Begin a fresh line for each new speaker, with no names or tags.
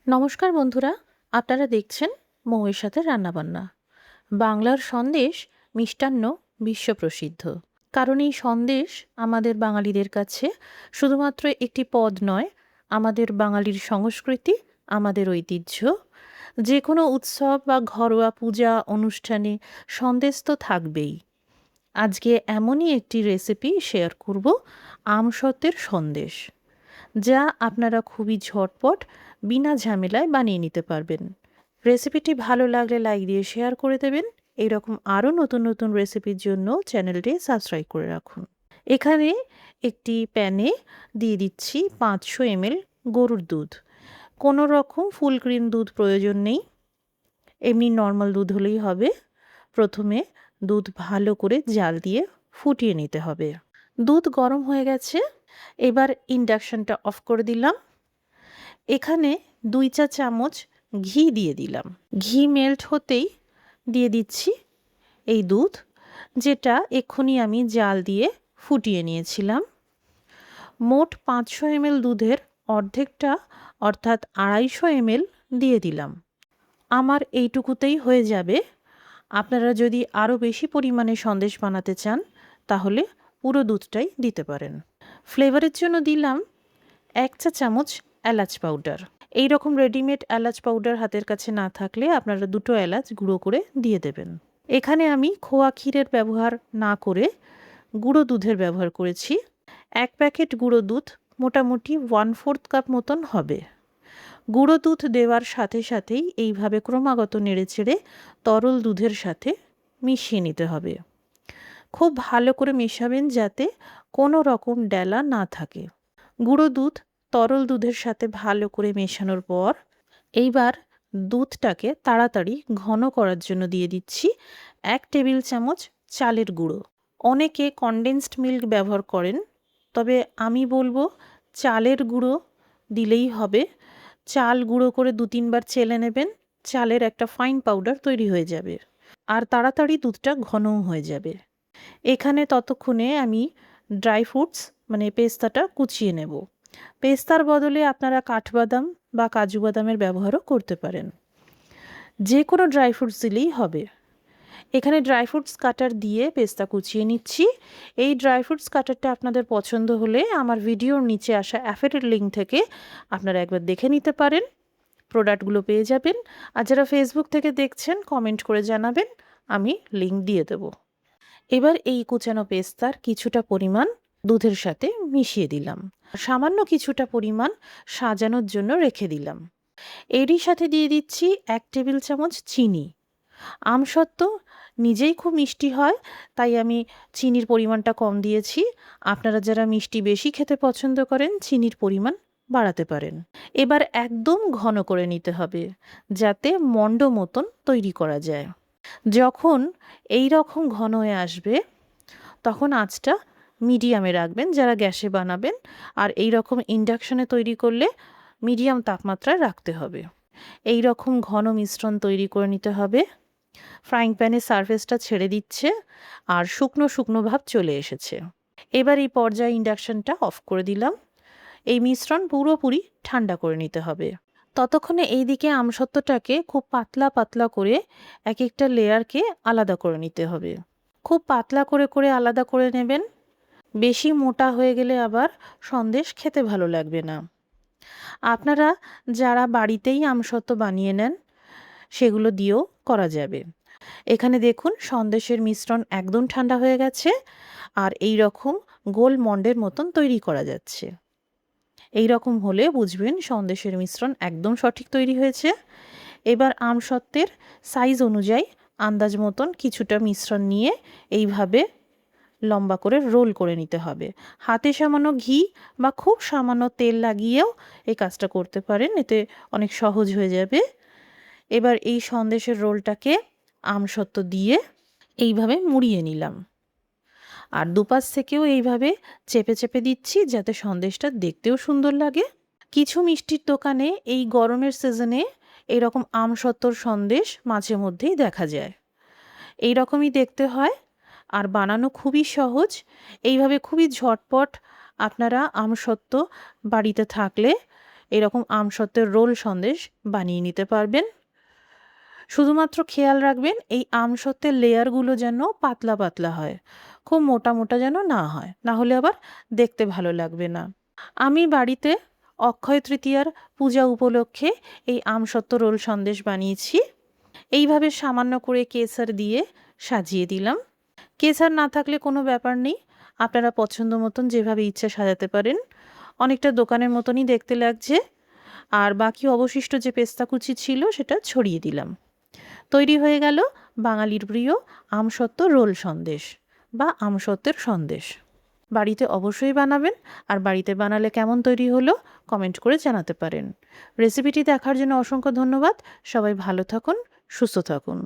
নমস্কার বন্ধুরা, আপনারা দেখছেন মৌয়ের সাথে রান্নাবান্না। বাংলার সন্দেশ মিষ্টান্ন বিশ্বপ্রসিদ্ধ। কারণ এই সন্দেশ আমাদের বাঙালিদের কাছে শুধুমাত্র একটি পদ নয়, আমাদের বাঙালির সংস্কৃতি, আমাদের ঐতিহ্য। যে কোনো উৎসব বা ঘরোয়া পূজা অনুষ্ঠানে সন্দেশ তো থাকবেই। আজকে এমনই একটি রেসিপি শেয়ার করব, আমসত্ত্বের সন্দেশ, যা আপনারা খুবই ঝটপট বিনা ঝামেলায় বানিয়ে নিতে পারবেন। রেসিপিটি ভালো লাগলে লাইক দিয়ে শেয়ার করে দেবেন। এইরকম আরও নতুন নতুন রেসিপির জন্য চ্যানেলটি সাবস্ক্রাইব করে রাখুন। এখানে একটি প্যানে দিয়ে দিচ্ছি 500 ml গরুর দুধ। কোনো রকম ফুল ক্রিম দুধ প্রয়োজন নেই, এমনি নর্মাল দুধ হলেই হবে। প্রথমে দুধ ভালো করে জাল দিয়ে ফুটিয়ে নিতে হবে। দুধ গরম হয়ে গেছে, এবার ইন্ডাকশনটা অফ করে দিলাম। এখানে 2 চা চামচ ঘি দিয়ে দিলাম। ঘি মেল্ট হতেই দিয়ে দিচ্ছি এই দুধ, যেটা এক্ষুনি আমি জাল দিয়ে ফুটিয়ে নিয়েছিলাম। মোট 500 ml দুধের অর্ধেকটা অর্থাৎ 250 ml দিয়ে দিলাম। আমার এইটুকুতেই হয়ে যাবে। আপনারা যদি আরও বেশি পরিমাণে সন্দেশ বানাতে চান তাহলে পুরো দুধটাই দিতে পারেন। ফ্লেভারের জন্য দিলাম 1 চা চামচ এলাচ পাউডার। এই রকম রেডিমেড এলাচ পাউডার হাতের কাছে না থাকলে আপনারা 2টো এলাচ গুঁড়ো করে দিয়ে দেবেন। এখানে আমি খোয়া ক্ষীরের ব্যবহার না করে গুঁড়ো দুধের ব্যবহার করেছি। 1 প্যাকেট গুঁড়ো দুধ মোটামুটি 1/4 কাপ মতন হবে। গুঁড়ো দুধ দেওয়ার সাথে সাথেই এইভাবে ক্রমাগত নেড়েচেড়ে তরল দুধের সাথে মিশিয়ে নিতে হবে। খুব ভালো করে মেশাবেন যাতে কোনো রকম ডেলা না থাকে। গুঁড়ো দুধ তরল দুধের সাথে ভালো করে মেশানোর পর এইবার দুধটাকে তাড়াতাড়ি ঘন করার জন্য দিয়ে দিচ্ছি 1 টেবিল চামচ চালের গুঁড়ো। অনেকে কনডেন্সড মিল্ক ব্যবহার করেন, তবে আমি বলবো চালের গুঁড়ো দিলেই হবে। চাল গুঁড়ো করে 2-3 বার চেলে নেবেন, চালের একটা ফাইন পাউডার তৈরি হয়ে যাবে আর তাড়াতাড়ি দুধটা ঘনও হয়ে যাবে। এখানে ততক্ষণে আমি ড্রাই ফ্রুটস মানে পেস্তাটা কুচিয়ে নেব। পেস্তার বদলে আপনারা কাঠবাদাম বা কাজু বাদামের ব্যবহারও করতে পারেন। যে কোনো ড্রাই ফ্রুটস দিলেই হবে। এখানে ড্রাই ফ্রুটস কাটার দিয়ে পেস্তা কুচিয়ে নিচ্ছি। এই ড্রাই ফ্রুটস কাটারটা আপনাদের পছন্দ হলে আমার ভিডিওর নিচে আসা অ্যাফিলিয়েট লিঙ্ক থেকে আপনারা একবার দেখে নিতে পারেন, প্রোডাক্টগুলো পেয়ে যাবেন। আর যারা ফেসবুক থেকে দেখছেন কমেন্ট করে জানাবেন, আমি লিঙ্ক দিয়ে দেব। এবার এই কুচানো পেস্তার কিছুটা পরিমাণ দুধের সাথে মিশিয়ে দিলাম, সামান্য কিছুটা পরিমাণ সাজানোর জন্য রেখে দিলাম। এরই সাথে দিয়ে দিচ্ছি 1 টেবিল চামচ চিনি। আমসত্ত্ব নিজেই খুব মিষ্টি হয়, তাই আমি চিনির পরিমাণটা কম দিয়েছি। আপনারা যারা মিষ্টি বেশি খেতে পছন্দ করেন চিনির পরিমাণ বাড়াতে পারেন। এবার একদম ঘন করে নিতে হবে যাতে মণ্ড মতন তৈরি করা যায়। যখন এই রকম ঘন হয়ে আসবে তখন আঁচটা মিডিয়ামে রাখবেন যারা গ্যাসে বানাবেন, আর এই রকম ইন্ডাকশনে তৈরি করলে মিডিয়াম তাপমাত্রায় রাখতে হবে। এই রকম ঘন মিশ্রণ তৈরি করে নিতে হবে। ফ্রাইং প্যানের সারফেসটা ছেড়ে দিচ্ছে আর শুকনো শুকনো ভাব চলে এসেছে। এবার এই পর্যায়ে ইন্ডাকশনটা অফ করে দিলাম। এই মিশ্রণ পুরোপুরি ঠান্ডা করে নিতে হবে। ততক্ষণে এইদিকে আমসত্ত্বটাকে খুব পাতলা পাতলা করে এক একটা লেয়ারকে আলাদা করে নিতে হবে। খুব পাতলা করে করে আলাদা করে নেবেন। বেশি মোটা হয়ে গেলে আবার সন্দেশ খেতে ভালো লাগবে না। আপনারা যারা বাড়িতেই আমসত্ত্ব বানিয়ে নেন সেগুলো দিয়েও করা যাবে। এখানে দেখুন সন্দেশের মিশ্রণ একদম ঠান্ডা হয়ে গেছে আর এই রকম গোল মন্ডের মতন তৈরি করা যাচ্ছে। এই রকম হলে বুঝবেন সন্দেশের মিশ্রণ একদম সঠিক তৈরি হয়েছে। এবার আমসত্ত্বের সাইজ অনুযায়ী আন্দাজ মতন কিছুটা মিশ্রণ নিয়ে এইভাবে লম্বা করে রোল করে নিতে হবে। হাতে সামান্য ঘি বা খুব সামান্য তেল লাগিয়েও এই কাজটা করতে পারেন, এতে অনেক সহজ হয়ে যাবে। এবার এই সন্দেশের রোলটাকে আমসত্ত্ব দিয়ে এইভাবে মুড়িয়ে নিলাম আর দুপাশ থেকেও এইভাবে চেপে চেপে দিচ্ছি যাতে সন্দেশটা দেখতেও সুন্দর লাগে। কিছু মিষ্টির দোকানে এই গরমের সিজনে এইরকম আমসত্ত্বর সন্দেশ মাঝে মধ্যেই দেখা যায়। এই রকমই দেখতে হয় আর বানানো খুবই সহজ। এইভাবে খুবই ঝটপট আপনারা আমসত্ত্ব বাড়িতে থাকলে এরকম আমসত্ত্বের রোল সন্দেশ বানিয়ে নিতে পারবেন। শুধুমাত্র খেয়াল রাখবেন এই আমসত্ত্বের লেয়ারগুলো যেন পাতলা পাতলা হয়, খুব মোটা মোটা যেন না হয়, না হলে আবার দেখতে ভালো লাগবে না। আমি বাড়িতে অক্ষয় তৃতীয়ার পূজা উপলক্ষে এই আমসত্ত্ব রোল সন্দেশ বানিয়েছি। এইভাবে সামান্য করে কেসর দিয়ে সাজিয়ে দিলাম। কেসর না থাকলে কোনো ব্যাপার নেই, আপনারা পছন্দ মতন যেভাবে ইচ্ছা সাজাতে পারেন। অনেকটা দোকানের মতনই দেখতে লাগছে। আর বাকি অবশিষ্ট যে পেস্তা কুচি ছিল সেটা ছড়িয়ে দিলাম। তৈরি হয়ে গেল বাঙালির প্রিয় আমসত্ত্ব রোল সন্দেশ বা আমসত্ত্বের সন্দেশ। বাড়িতে অবশ্যই বানাবেন, আর বাড়িতে বানালে কেমন তৈরি হলো কমেন্ট করে জানাতে পারেন। রেসিপিটি দেখার জন্য অসংখ্য ধন্যবাদ। সবাই ভালো থাকুন, সুস্থ থাকুন।